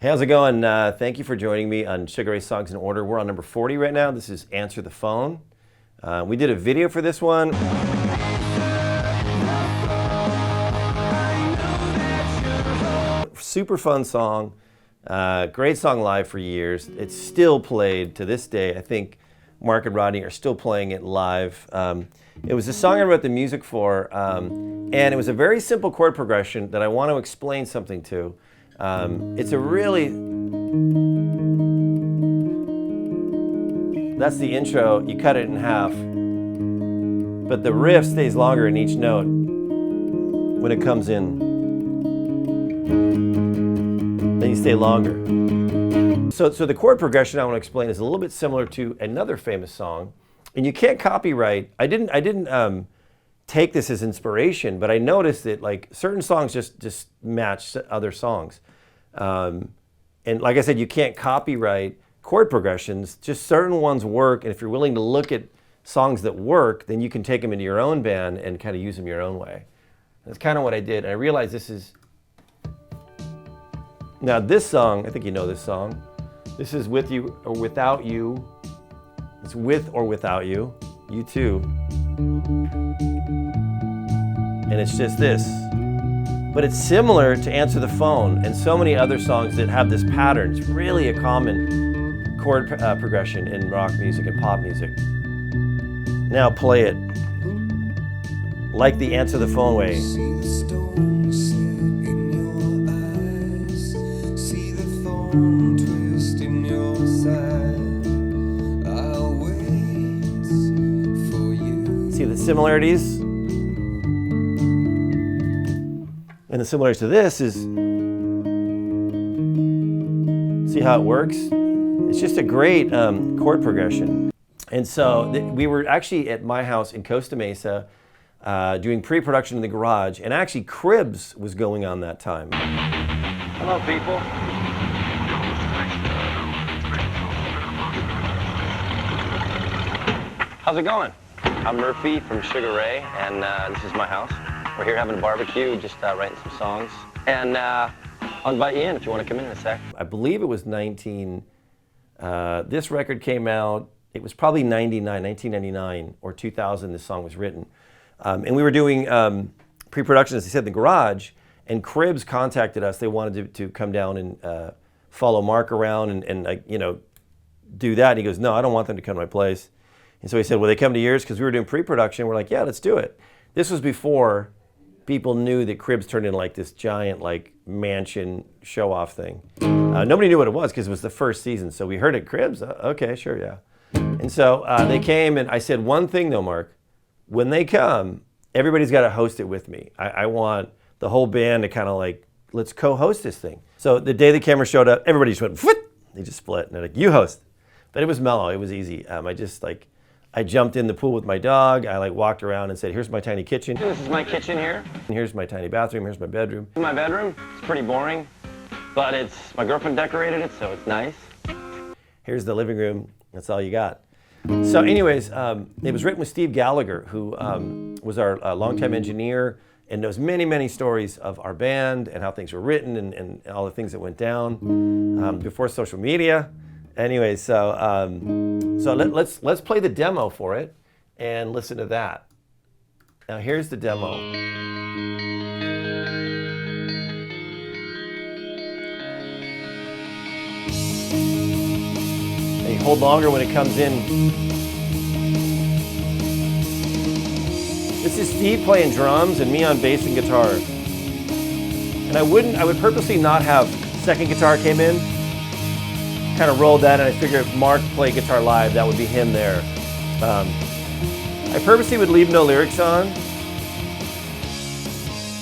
Hey, how's it going? Thank you for joining me on Sugar Ray Songs in Order. We're on number 40 right now. This is Answer the Phone. We did a video for this one. Super fun song. Great song live for years. It's still played to this day. I think Mark and Rodney are still playing it live. It was a song I wrote the music for, and it was a very simple chord progression that I want to explain something to. It's a really... That's the intro. You cut it in half. But the riff stays longer in each note when it comes in. Then you stay longer. So the chord progression I want to explain is a little bit similar to another famous song. And you can't copyright. I didn't take this as inspiration, but I noticed that like certain songs just match other songs. And like I said, you can't copyright chord progressions, just certain ones work. And if you're willing to look at songs that work, then you can take them into your own band and kind of use them your own way. That's kind of what I did. And I realized this is, now this song, I think you know this song. This is With You or Without You. It's With or Without You, you too. And it's just this. But it's similar to Answer the Phone and so many other songs that have this pattern. It's really a common chord progression in rock music and pop music. Now play it like the Answer the Phone way. See the stone set in your eyes, see the thorn twist in your side. I'll wait for you. See the similarities? And the similarities to this is, see how it works? It's just a great chord progression. And so we were actually at my house in Costa Mesa doing pre-production in the garage, and actually Cribs was going on that time. Hello, people. How's it going? I'm Murphy from Sugar Ray, and this is my house. We're here having a barbecue, just writing some songs. And I'll invite you in if you want to come in a sec. I believe it was this record came out, it was probably 1999 or 2000 this song was written. And we were doing pre-production, as I said, in the garage, and Cribs contacted us. They wanted to come down and follow Mark around and you know, do that. And he goes, no, I don't want them to come to my place. And so he said, will they come to yours? Because we were doing pre-production. We're like, yeah, let's do it. This was before people knew that Cribs turned into like this giant like mansion show-off thing. Nobody knew what it was because it was the first season. So we heard it, Cribs, okay, sure, yeah. And so they came, and I said one thing though, Mark, when they come, everybody's got to host it with me. I want the whole band to kind of like, let's co-host this thing. So the day the camera showed up, everybody just went, Phoot! They just split, and they're like, you host. But it was mellow, it was easy. I jumped in the pool with my dog. I like walked around and said, here's my tiny kitchen. This is my kitchen here. And here's my tiny bathroom. Here's my bedroom. My bedroom, it's pretty boring, but my girlfriend decorated it, so it's nice. Here's the living room. That's all you got. So anyways, it was written with Steve Gallagher, who was our longtime engineer and knows many, many stories of our band and how things were written and all the things that went down before social media. Anyway, so let's play the demo for it and listen to that. Now here's the demo. And you hold longer when it comes in. This is Steve playing drums and me on bass and guitar. And I would purposely not have second guitar came in. Kind of rolled that, and I figured if Mark played guitar live, that would be him there. I purposely would leave no lyrics on.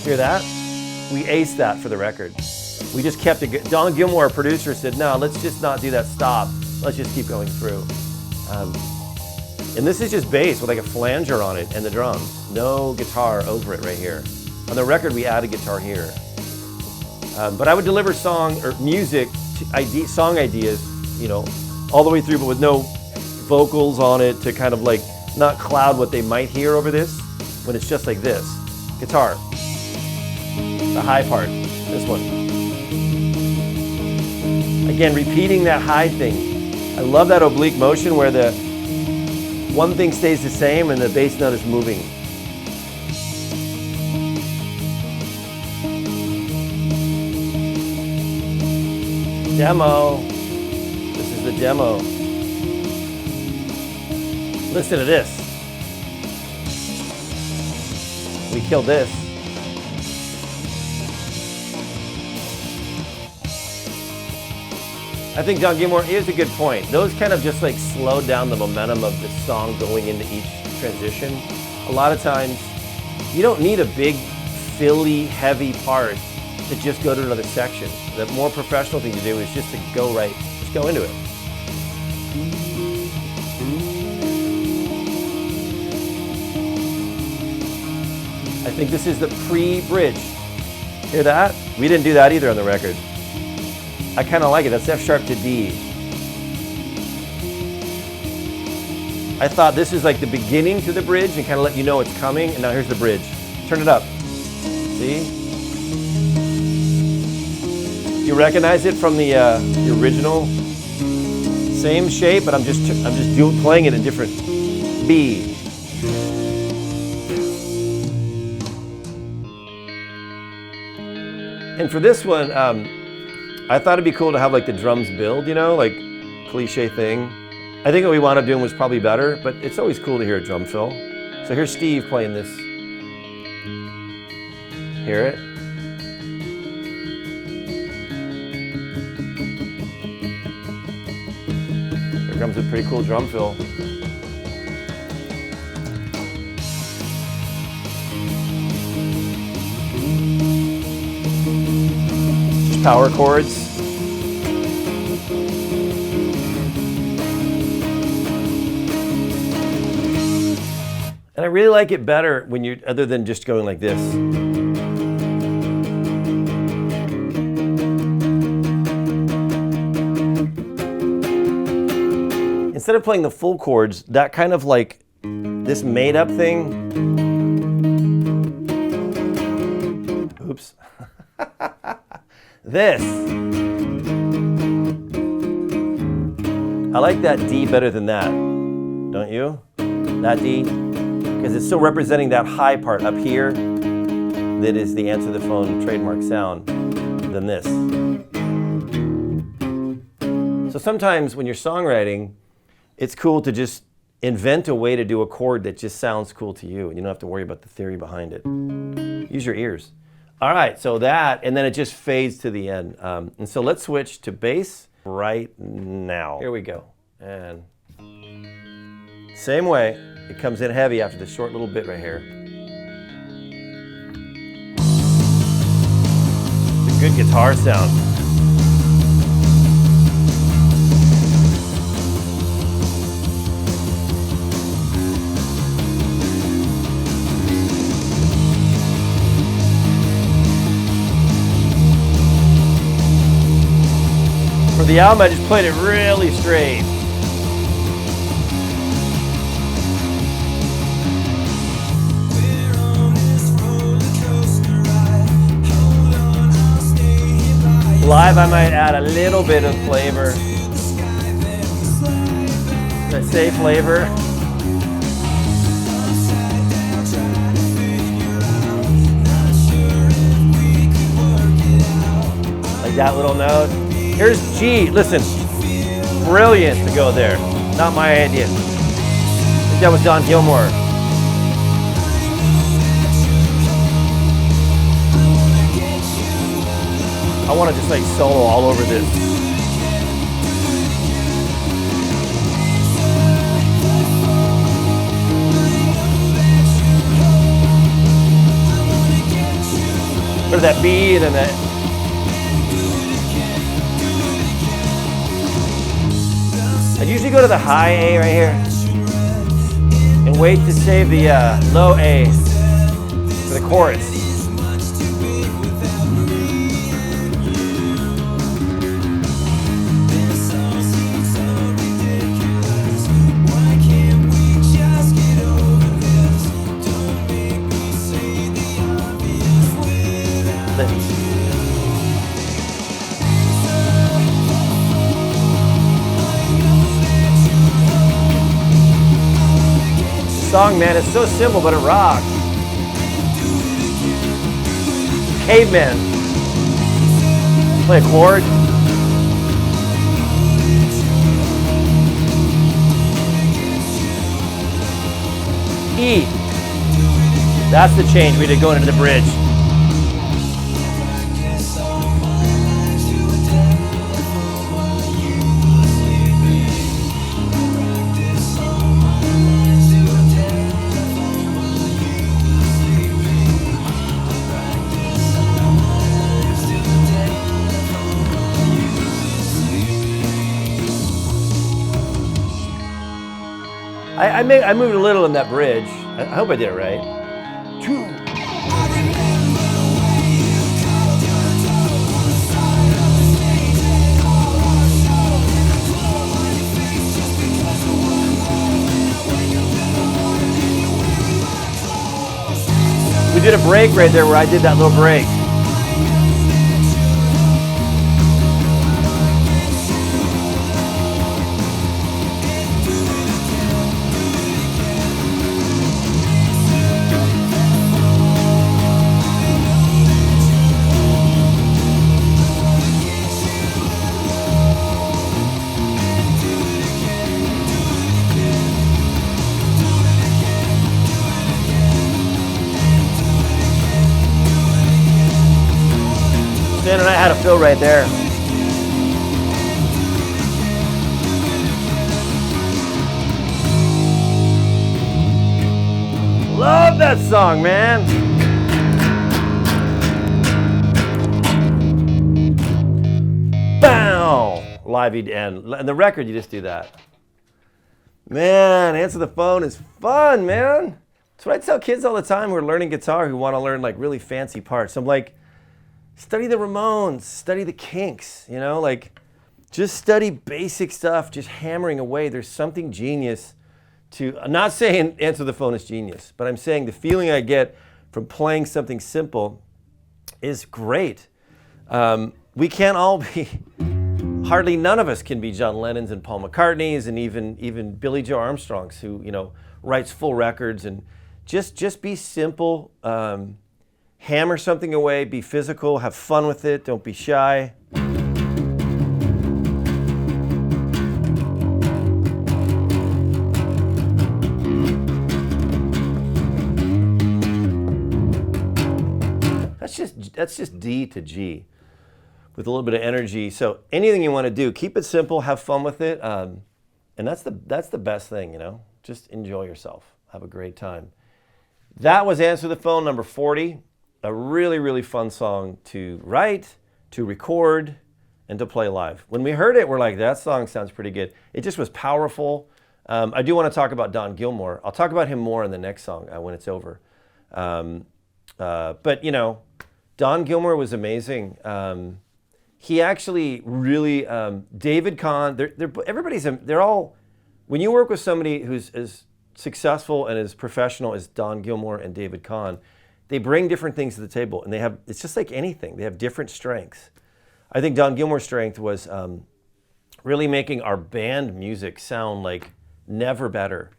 Hear that? We aced that for the record. We just kept it. Don Gilmore, our producer, said, no, let's just not do that stop. Let's just keep going through. And this is just bass with like a flanger on it and the drums. No guitar over it right here. On the record, we added guitar here. But I would deliver song or music, song ideas, you know, all the way through, but with no vocals on it to kind of like not cloud what they might hear over this when it's just like this. Guitar, the high part, this one. Again, repeating that high thing. I love that oblique motion where the one thing stays the same and the bass note is moving. Demo. This is the demo. Listen to this. We killed this. I think John Gilmore, here's a good point. Those kind of just like slowed down the momentum of the song going into each transition. A lot of times, you don't need a big, filly, heavy part to just go to another section. The more professional thing to do is just to go right, just go into it. I think this is the pre-bridge. Hear that? We didn't do that either on the record. I kind of like it. That's F sharp to D. I thought this is like the beginning to the bridge and kind of let you know it's coming. And now here's the bridge. Turn it up. See? You recognize it from the original? Same shape, but I'm just playing it in different B. And for this one, I thought it'd be cool to have like the drums build, you know, like cliche thing. I think what we wound up doing was probably better, but it's always cool to hear a drum fill. So here's Steve playing this. Hear it? Here comes a pretty cool drum fill. Just power chords. And I really like it better when you're, other than just going like this. Instead of playing the full chords, that kind of like this made up thing. Oops. This. I like that D better than that, don't you? That D. Because it's still representing that high part up here that is the answer the phone trademark sound than this. So sometimes when you're songwriting, it's cool to just invent a way to do a chord that just sounds cool to you and you don't have to worry about the theory behind it. Use your ears. All right, so that, and then it just fades to the end. And so let's switch to bass right now. Here we go. And same way. It comes in heavy after this short little bit right here. It's a good guitar sound. For the album, I just played it really straight. Live, I might add a little bit of flavor. Let's say flavor. Like that little note. Here's G. Listen, brilliant to go there. Not my idea. I think that was Don Gilmore. I want to just like solo all over this. Go to that B and then that. I usually go to the high A right here and wait to save the low A for the chorus. song, man. It's so simple, but it rocks. Caveman. Play a chord. E. That's the change we did going into the bridge. I moved a little in that bridge. I hope I did it right. Two. We did a break right there where I did that little break. Stan and I had a fill right there. Love that song, man. Bow! Live end. And the record, you just do that. Man, Answer the Phone is fun, man. That's what I tell kids all the time who are learning guitar, who want to learn like really fancy parts. I'm like, study the Ramones, study the Kinks, you know, like just study basic stuff, just hammering away. There's something genius to, I'm not saying Answer the Phone is genius, but I'm saying the feeling I get from playing something simple is great. We can't all be, hardly none of us can be John Lennon's and Paul McCartney's and even Billy Joe Armstrong's, who, you know, writes full records. And just be simple. Hammer something away, be physical, have fun with it, don't be shy. That's just D to G with a little bit of energy. So anything you want to do, keep it simple, have fun with it. And that's the best thing, you know, just enjoy yourself, have a great time. That was Answer the Phone number 40. A really, really fun song to write, to record, and to play live. When we heard it, we're like, that song sounds pretty good. It just was powerful. I do want to talk about Don Gilmore. I'll talk about him more in the next song when it's over. But, you know, Don Gilmore was amazing. He actually really, David Kahn, they're all, when you work with somebody who's as successful and as professional as Don Gilmore and David Kahn, they bring different things to the table, and it's just like anything. They have different strengths. I think Don Gilmore's strength was really making our band music sound like never better.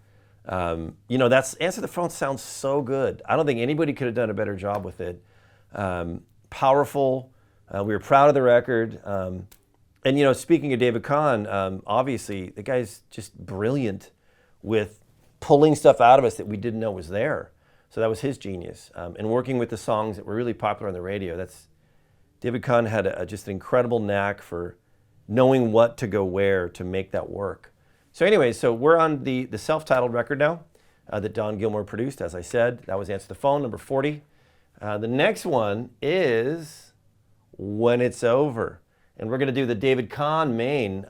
You know, Answer the Phone sounds so good. I don't think anybody could have done a better job with it. Powerful. We were proud of the record. And, you know, speaking of David Kahn, obviously the guy's just brilliant with pulling stuff out of us that we didn't know was there. So that was his genius. And working with the songs that were really popular on the radio, David Kahn had just an incredible knack for knowing what to go where to make that work. So anyway, so we're on the self-titled record now that Don Gilmore produced, as I said. That was Answer the Phone, number 40. The next one is When It's Over. And we're going to do the David Kahn main.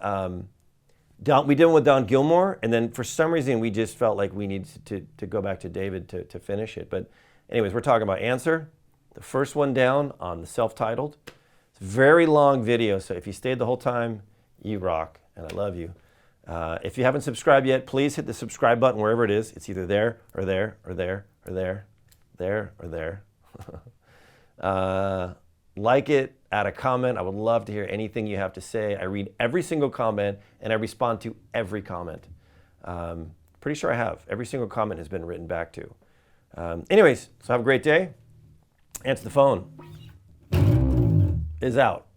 We did one with Don Gilmore, and then for some reason we just felt like we needed to go back to David to finish it. But anyways, we're talking about Answer, the first one down on the self-titled. It's a very long video, so if you stayed the whole time, you rock, and I love you. If you haven't subscribed yet, please hit the subscribe button wherever it is. It's either there or there or there or there, there or there. Like it, add a comment. I would love to hear anything you have to say. I read every single comment and I respond to every comment. Pretty sure I have. Every single comment has been written back to. Anyways, so have a great day. Answer the phone. Is out.